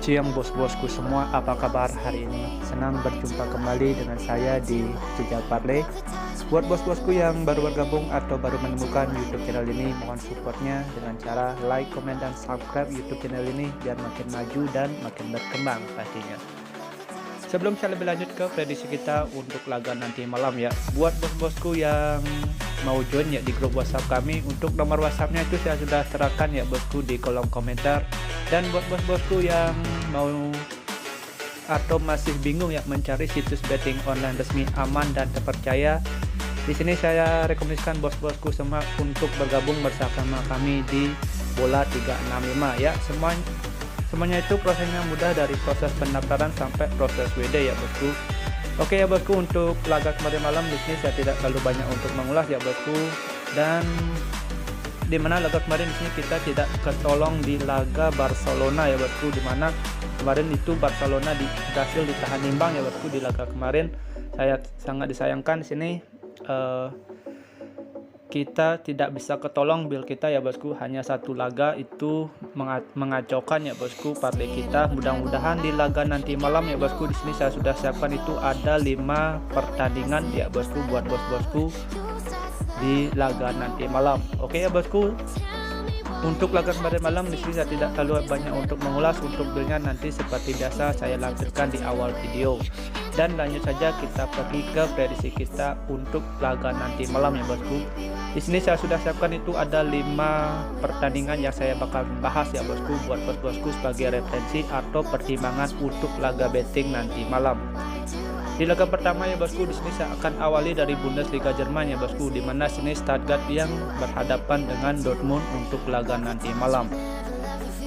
Siang bos-bosku semua, apa kabar hari ini? Senang berjumpa kembali dengan saya di Jejak Parley. Buat bos-bosku yang baru bergabung atau baru menemukan YouTube channel ini, mohon supportnya dengan cara like, comment, dan subscribe YouTube channel ini biar makin maju dan makin berkembang pastinya. Sebelum saya lebih lanjut ke prediksi kita untuk laga nanti malam ya, buat bos-bosku yang mau join ya di grup WhatsApp kami, untuk nomor WhatsAppnya itu saya sudah serahkan ya bosku di kolom komentar. Dan buat bos-bosku yang mau atau masih bingung ya mencari situs betting online resmi aman dan terpercaya, di sini saya rekomendasikan bos-bosku semua untuk bergabung bersama kami di Bola 365 ya. Semuanya itu prosesnya mudah, dari proses pendaftaran sampai proses WD ya bosku. Oke ya bosku, untuk laga kemarin malam di sini saya tidak terlalu banyak untuk mengulas ya bosku, dan dimana laga kemarin di sini kita tidak ketolong di laga Barcelona ya bosku, dimana kemarin itu Barcelona berhasil ditahan imbang ya bosku di laga kemarin. Saya sangat disayangkan di sini kita tidak bisa ketolong bil kita ya bosku, hanya satu laga itu mengacaukan ya bosku partai kita. Mudah-mudahan di laga nanti malam ya bosku, di sini saya sudah siapkan itu ada 5 pertandingan ya bosku buat bosku di laga nanti malam. Oke ya bosku, untuk laga kemarin malam di sini saya tidak terlalu banyak untuk mengulas. Untuk bilnya nanti seperti biasa saya lampirkan di awal video. Dan lanjut saja kita pergi ke prediksi kita untuk laga nanti malam ya bosku. Di sini saya sudah siapkan itu ada 5 pertandingan yang saya bakal bahas ya bosku buat bosku sebagai referensi atau pertimbangan untuk laga betting nanti malam. Di laga pertama ya bosku, di sini saya akan awali dari Bundesliga Jerman ya bosku, di mana sini Stuttgart yang berhadapan dengan Dortmund untuk laga nanti malam.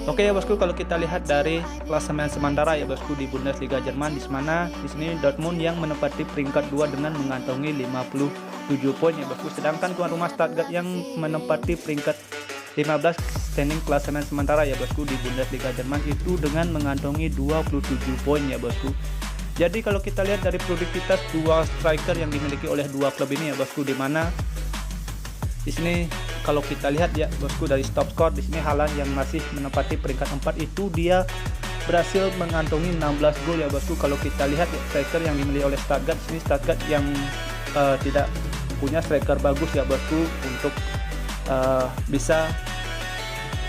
Oke ya bosku, kalau kita lihat dari klasemen sementara ya bosku di Bundesliga Jerman, di mana di sini Dortmund yang menempati peringkat 2 dengan mengantongi 57 poin ya bosku, sedangkan tuan rumah Stuttgart yang menempati peringkat 15 standing klasemen sementara ya bosku di Bundesliga Jerman itu dengan mengantongi 27 poin ya bosku. Jadi kalau kita lihat dari produktivitas dua striker yang dimiliki oleh dua klub ini ya bosku, di mana di sini kalau kita lihat ya bosku dari top skor di sini Haaland yang masih menempati peringkat 4 itu dia berhasil mengantongi 16 gol ya bosku. Kalau kita lihat ya, striker yang dimiliki oleh Stuttgart, sini Stuttgart yang tidak punya striker bagus ya bosku untuk bisa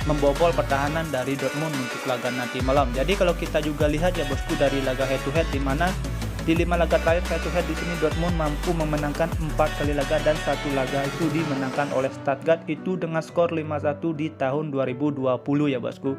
membobol pertahanan dari Dortmund untuk laga nanti malam. Jadi kalau kita juga lihat ya bosku dari laga head to head, di mana di 5 laga terakhir head to head di sini Dortmund mampu memenangkan 4 kali laga dan 1 laga itu dimenangkan oleh Stuttgart itu dengan skor 5-1 di tahun 2020 ya bosku.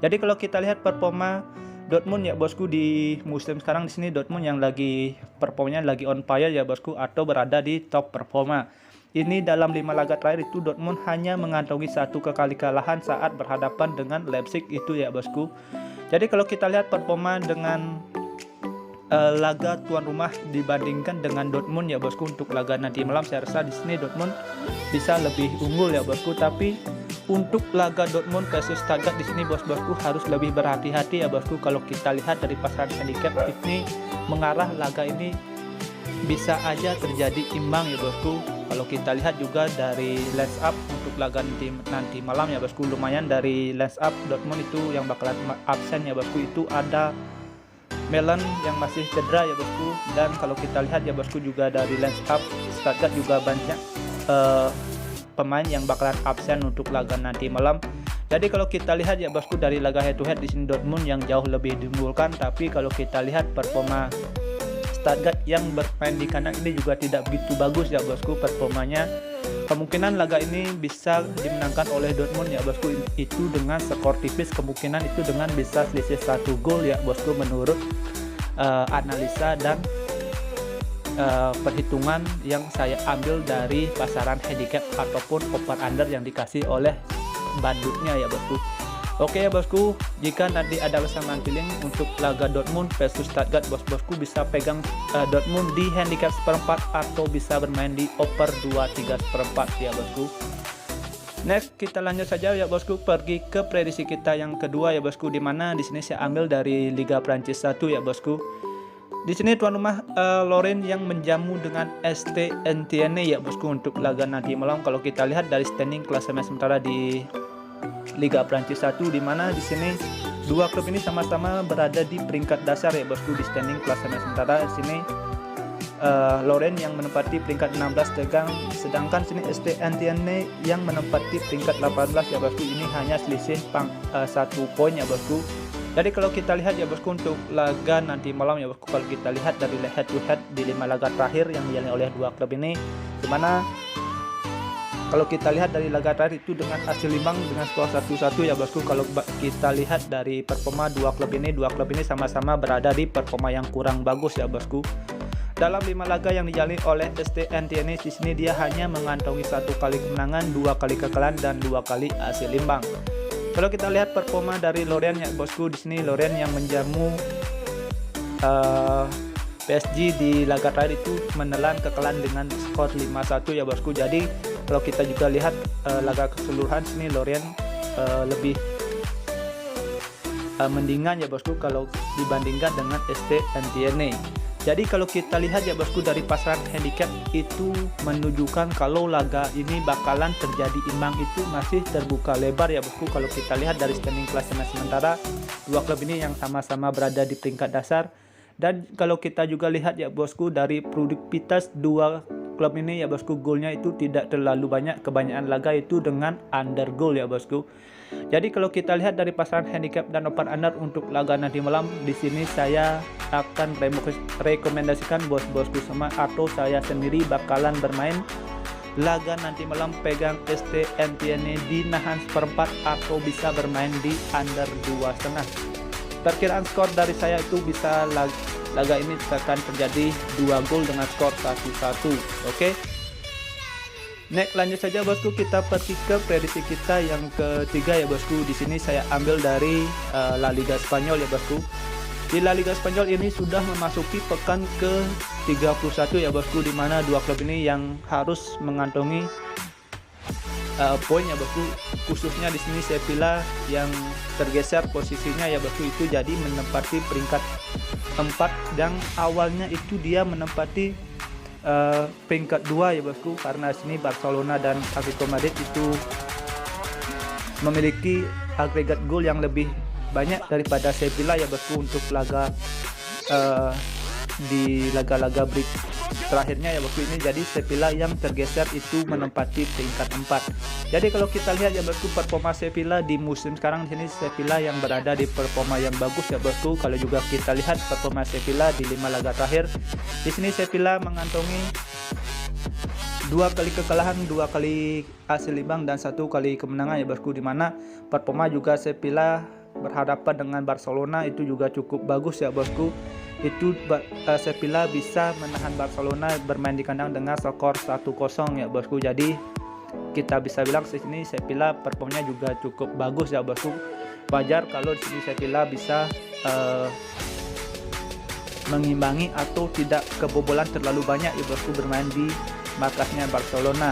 Jadi kalau kita lihat performa Dortmund ya bosku di musim sekarang, di sini Dortmund yang lagi performanya lagi on fire ya bosku, atau berada di top performa. Ini dalam 5 laga terakhir itu Dortmund hanya mengantongi 1 kali kekalahan saat berhadapan dengan Leipzig itu ya bosku. Jadi kalau kita lihat performa dengan laga tuan rumah dibandingkan dengan Dortmund ya bosku untuk laga nanti malam, saya rasa di sini Dortmund bisa lebih unggul ya bosku. Tapi untuk laga Dortmund versus Stuttgart di sini bosku harus lebih berhati-hati ya bosku. Kalau kita lihat dari pasaran handicap ini mengarah laga ini bisa aja terjadi imbang ya bosku. Kalau kita lihat juga dari lens up untuk laga nanti malam ya bosku, lumayan dari lens up Dortmund itu yang bakalan absen ya bosku itu ada Melon yang masih cedera ya bosku. Dan kalau kita lihat ya bosku juga dari lens up Stuttgart juga banyak pemain yang bakalan absen untuk laga nanti malam. Jadi kalau kita lihat ya bosku dari laga head to head di sini Dortmund yang jauh lebih diunggulkan, tapi kalau kita lihat performa Stuttgart yang bermain di kandang ini juga tidak begitu bagus ya bosku performanya. Kemungkinan laga ini bisa dimenangkan oleh Dortmund ya bosku, itu dengan skor tipis, kemungkinan itu dengan bisa selisih 1 gol ya bosku menurut analisa dan perhitungan yang saya ambil dari pasaran handicap ataupun over under yang dikasih oleh bandutnya ya bosku. Oke ya bosku, jika nanti ada pasangan feeling untuk laga Dortmund versus Stuttgart, bosku bisa pegang Dortmund di handicap seperempat atau bisa bermain di over 2-3 seperempat ya bosku. Next kita lanjut saja ya bosku, pergi ke prediksi kita yang kedua ya bosku, di mana di sini saya ambil dari Liga Prancis 1 ya bosku. Di sini tuan rumah Lorient yang menjamu dengan ST Etienne ya bosku untuk laga nanti malam. Kalau kita lihat dari standing klasemen sementara di Liga Prancis 1, di mana di sini Dua klub ini sama-sama berada di peringkat dasar ya bosku di standing klasemen sementara. Sini Lorient yang menempati peringkat 16 sedangkan sini ST Etienne yang menempati peringkat 18 ya bosku. Ini hanya selisih 1 poin ya bosku. Jadi kalau kita lihat ya bosku untuk laga nanti malam ya bosku, kalau kita lihat dari head to head di 5 laga terakhir yang dijalani oleh dua klub ini, dimana kalau kita lihat dari laga terakhir itu dengan hasil imbang dengan skor 1-1 ya bosku. Kalau kita lihat dari performa dua klub ini sama-sama berada di performa yang kurang bagus ya bosku. Dalam 5 laga yang dijalani oleh ST Etienne di sini dia hanya mengantongi 1 kali kemenangan, 2 kali kekalahan dan 2 kali hasil imbang. Kalau kita lihat performa dari Lorient ya bosku, di sini Lorient yang menjamu PSG di laga terakhir itu menelan kekalahan dengan skor 5-1 ya bosku. Jadi kalau kita juga lihat laga keseluruhan sini Lorient lebih mendingan ya bosku kalau dibandingkan dengan ST Etienne. Jadi kalau kita lihat ya bosku dari pasaran handicap itu menunjukkan kalau laga ini bakalan terjadi imbang itu masih terbuka lebar ya bosku. Kalau kita lihat dari standing klasemen sementara, dua klub ini yang sama-sama berada di peringkat dasar. Dan kalau kita juga lihat ya bosku dari produktivitas dua klub ini ya bosku, golnya itu tidak terlalu banyak, kebanyakan laga itu dengan under goal ya bosku. Jadi kalau kita lihat dari pasaran handicap dan open under untuk laga nanti malam, di sini saya akan rekomendasikan bos-bosku sama atau saya sendiri bakalan bermain laga nanti malam pegang ST Etienne di nahan seperempat atau bisa bermain di under 2,5. Perkiraan skor dari saya itu bisa laga ini akan terjadi 2 gol dengan skor 1-1. Oke. Next, lanjut saja bosku, kita pergi ke prediksi kita yang ketiga ya bosku. Di sini saya ambil dari La Liga Spanyol ya bosku. Di La Liga Spanyol ini sudah memasuki pekan ke 31 ya bosku, di mana dua klub ini yang harus mengantongi poin ya bosku. Khususnya di sini Sevilla yang tergeser posisinya ya bosku, itu jadi menempati peringkat 4 dan awalnya itu dia menempati peringkat 2 ya bosku, karena sini Barcelona dan Atletico Madrid itu memiliki agregat gol yang lebih banyak daripada Sevilla ya bosku untuk laga di laga-laga break terakhirnya ya bosku ini. Jadi Sevilla yang tergeser itu menempati peringkat 4. Jadi kalau kita lihat ya bosku performa Sevilla di musim sekarang, di sini Sevilla yang berada di performa yang bagus ya bosku. Kalau juga kita lihat performa Sevilla di 5 laga terakhir, di sini Sevilla mengantongi 2 kali kekalahan, 2 kali hasil imbang dan 1 kali kemenangan ya bosku, di mana performa juga Sevilla berhadapan dengan Barcelona itu juga cukup bagus ya bosku. Itu Sevilla bisa menahan Barcelona bermain di kandang dengan skor 1-0 ya bosku. Jadi kita bisa bilang di sini Sevilla performanya juga cukup bagus ya bosku. Wajar kalau di sini Sevilla bisa mengimbangi atau tidak kebobolan terlalu banyak ya bosku bermain di markasnya Barcelona.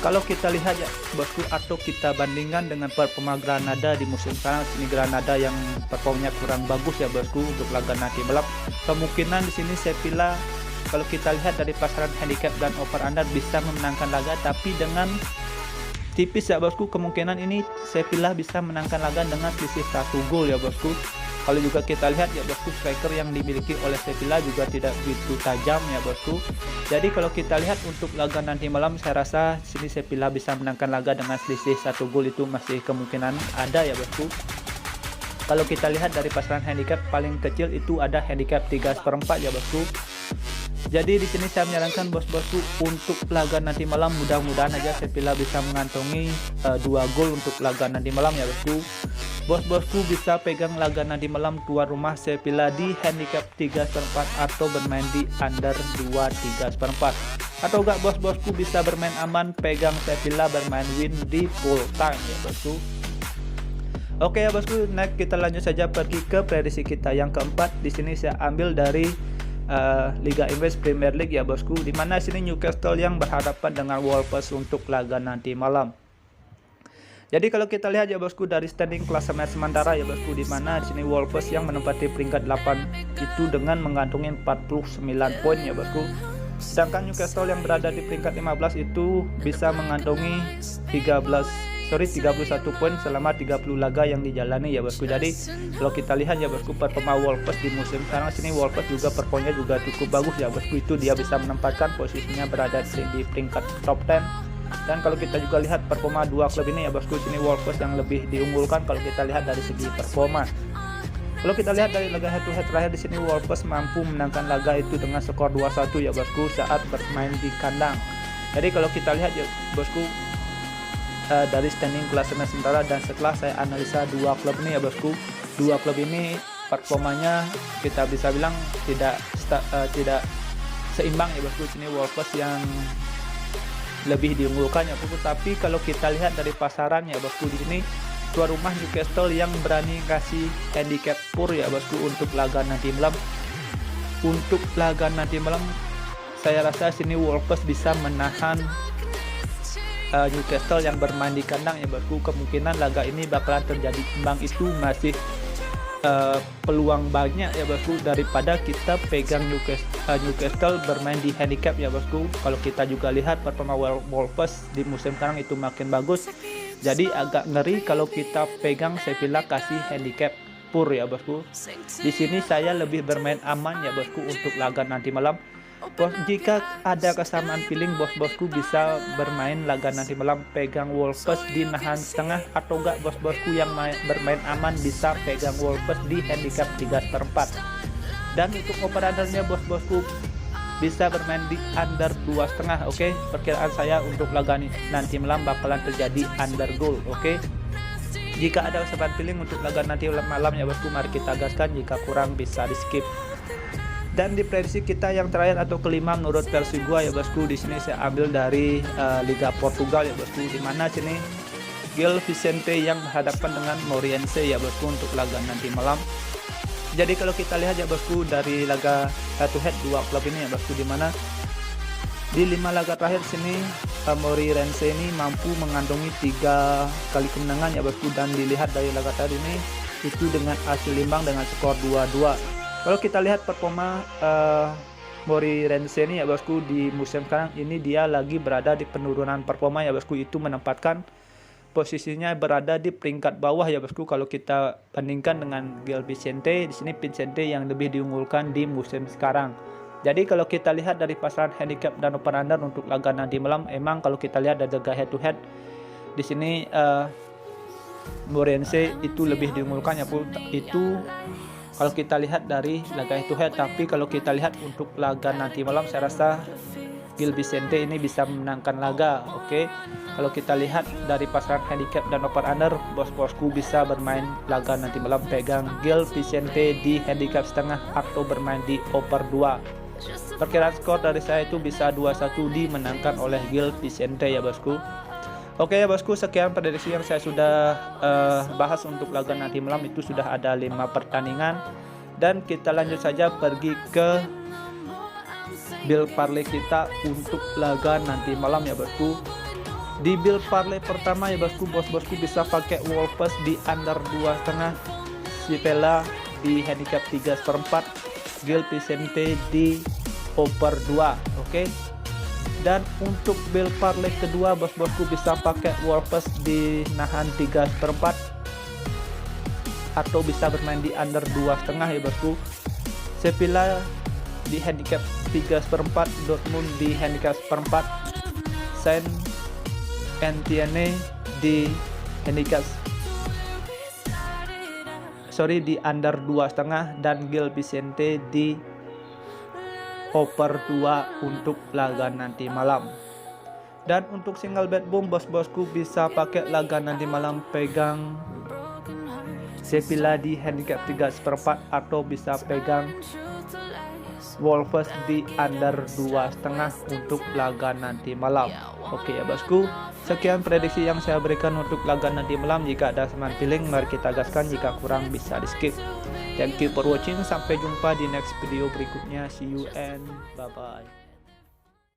Kalau kita lihat ya bosku atau kita bandingkan dengan performa Granada di musim sekarang, sini Granada yang performanya kurang bagus ya bosku untuk laga nanti malam. Kemungkinan di sini Sevilla kalau kita lihat dari pasaran handicap dan over under bisa memenangkan laga, tapi dengan tipis ya bosku. Kemungkinan ini Sevilla bisa menangkan laga dengan selisih 1 gol ya bosku. Kalau juga kita lihat ya bosku, striker yang dimiliki oleh Sevilla juga tidak begitu tajam ya bosku. Jadi kalau kita lihat untuk laga nanti malam, saya rasa sini Sevilla bisa menangkan laga dengan selisih 1 gol, itu masih kemungkinan ada ya bosku. Kalau kita lihat dari pasaran handicap paling kecil itu ada handicap 3/4 ya bosku. Jadi di sini saya menyarankan bos-bosku untuk laga nanti malam, mudah-mudahan aja Sevilla bisa mengantongi 2 gol untuk laga nanti malam ya bosku. Bos-bosku bisa pegang laga nanti malam tuan rumah Sevilla di handicap 3/4 atau bermain di under 2/3/4. Atau enggak bos-bosku bisa bermain aman pegang Sevilla bermain win di full time ya bosku. Oke ya bosku, next kita lanjut saja pergi ke prediksi kita yang keempat. Di sini saya ambil dari Liga Inggris Premier League ya bosku, di mana sini Newcastle yang berhadapan dengan Wolves untuk laga nanti malam. Jadi kalau kita lihat ya bosku dari standing klasemen sementara ya bosku, di mana di sini Wolves yang menempati peringkat 8 itu dengan mengantongi 49 poin ya bosku. Sedangkan Newcastle yang berada di peringkat 15 itu bisa mengantongi 13 poin selama 30 laga yang dijalani ya bosku. Jadi kalau kita lihat ya bosku performa Wolves di musim sekarang sini, Wolves juga performanya juga cukup bagus ya bosku. Itu dia bisa menempatkan posisinya berada di peringkat top 10. Dan kalau kita juga lihat performa dua klub ini ya bosku, sini Wolves yang lebih diunggulkan kalau kita lihat dari segi performa. Kalau kita lihat dari laga head to head terakhir di sini, Wolves mampu menangkan laga itu dengan skor 2-1 ya bosku saat bermain di kandang. Jadi kalau kita lihat ya bosku dari standing klasemen sementara dan setelah saya analisa dua klub ini ya bosku, dua klub ini performanya kita bisa bilang tidak seimbang ya bosku. Sini Wolves yang lebih diunggulkan ya bosku. Tapi kalau kita lihat dari pasaran ya bosku, di sini tuan rumah Newcastle yang berani kasih handicap pur ya bosku untuk laga nanti malam. Untuk laga nanti malam saya rasa sini Wolves bisa menahan Newcastle yang bermain di kandang ya bosku. Kemungkinan laga ini bakalan terjadi imbang itu masih peluang banyak ya bosku daripada kita pegang Newcastle bermain di handicap ya bosku. Kalau kita juga lihat performa Wolves di musim sekarang itu makin bagus. Jadi agak ngeri kalau kita pegang Sevilla kasih handicap pur ya bosku. Di sini saya lebih bermain aman ya bosku untuk laga nanti malam. Jika ada kesamaan feeling, bos-bosku bisa bermain laga nanti malam pegang Wolves di nahan setengah, atau enggak bos-bosku yang bermain aman bisa pegang Wolves di handicap 3/4. Dan untuk operatornya bos-bosku bisa bermain di under 2,5. Oke, perkiraan saya untuk laga nanti malam bakalan terjadi under goal. Oke, jika ada kesempatan feeling untuk laga nanti malam ya bosku, mari kita gaskan. Jika kurang bisa di skip. Dan di prediksi kita yang terakhir atau kelima menurut versi gua ya bosku, di sini saya ambil dari Liga Portugal ya bosku, di mana sini Gil Vicente yang berhadapan dengan Moreirense ya bosku untuk laga nanti malam. Jadi kalau kita lihat ya bosku dari laga head to head dua klub ini ya bosku, di mana di 5 laga terakhir sini Moreirense ini mampu mengantongi 3 kali kemenangan ya bosku, dan dilihat dari laga tadi ini itu dengan hasil imbang dengan skor 2-2. Kalau kita lihat performa Moreirense ini ya bosku di musim sekarang ini, dia lagi berada di penurunan performa ya bosku, itu menempatkan posisinya berada di peringkat bawah ya bosku. Kalau kita bandingkan dengan Gil Vicente, di sini Vicente yang lebih diunggulkan di musim sekarang. Jadi kalau kita lihat dari pasaran handicap dan open under untuk laga nanti malam, emang kalau kita lihat dari laga head to head di sini Moreirense itu lebih diunggulkan ya bosku. Itu kalau kita lihat dari laga head to head. Tapi kalau kita lihat untuk laga nanti malam, saya rasa Gil Vicente ini bisa menangkan laga. Oke, kalau kita lihat dari pasaran handicap dan open under, bos-bosku bisa bermain laga nanti malam pegang Gil Vicente di handicap setengah atau bermain di over 2. Perkiraan skor dari saya itu bisa 2-1 dimenangkan oleh Gil Vicente ya bosku. Oke ya bosku, sekian prediksi yang saya sudah bahas untuk laga nanti malam. Itu sudah ada 5 pertandingan, dan kita lanjut saja pergi ke build parlay kita untuk laga nanti malam ya bosku. Di build parlay pertama ya bosku, bos-bosku bisa pakai Wolves di under 2,5, Sevilla di handicap 3/4, Gil Vicente di over 2. Oke. Dan untuk build parlay kedua, bos-bosku bisa pakai Wolves di nahan 3/4 atau bisa bermain di under 2,5 ya bosku. Sevilla di handicap 3/4, Dortmund di handicap 1/4, Saint Etienne di handicap di under 2,5, dan Gil Vicente di over 2 untuk laga nanti malam. Dan untuk single bet boom, bos-bosku bisa pakai laga nanti malam pegang Sevilla di handicap 3/4 atau bisa pegang Wolves di under 2,5 untuk laga nanti malam. Oke ya bosku, sekian prediksi yang saya berikan untuk laga nanti malam. Jika ada seman feeling, mari kita gaskan. Jika kurang bisa di skip. Thank you for watching. Sampai jumpa di next video berikutnya. See you and bye bye.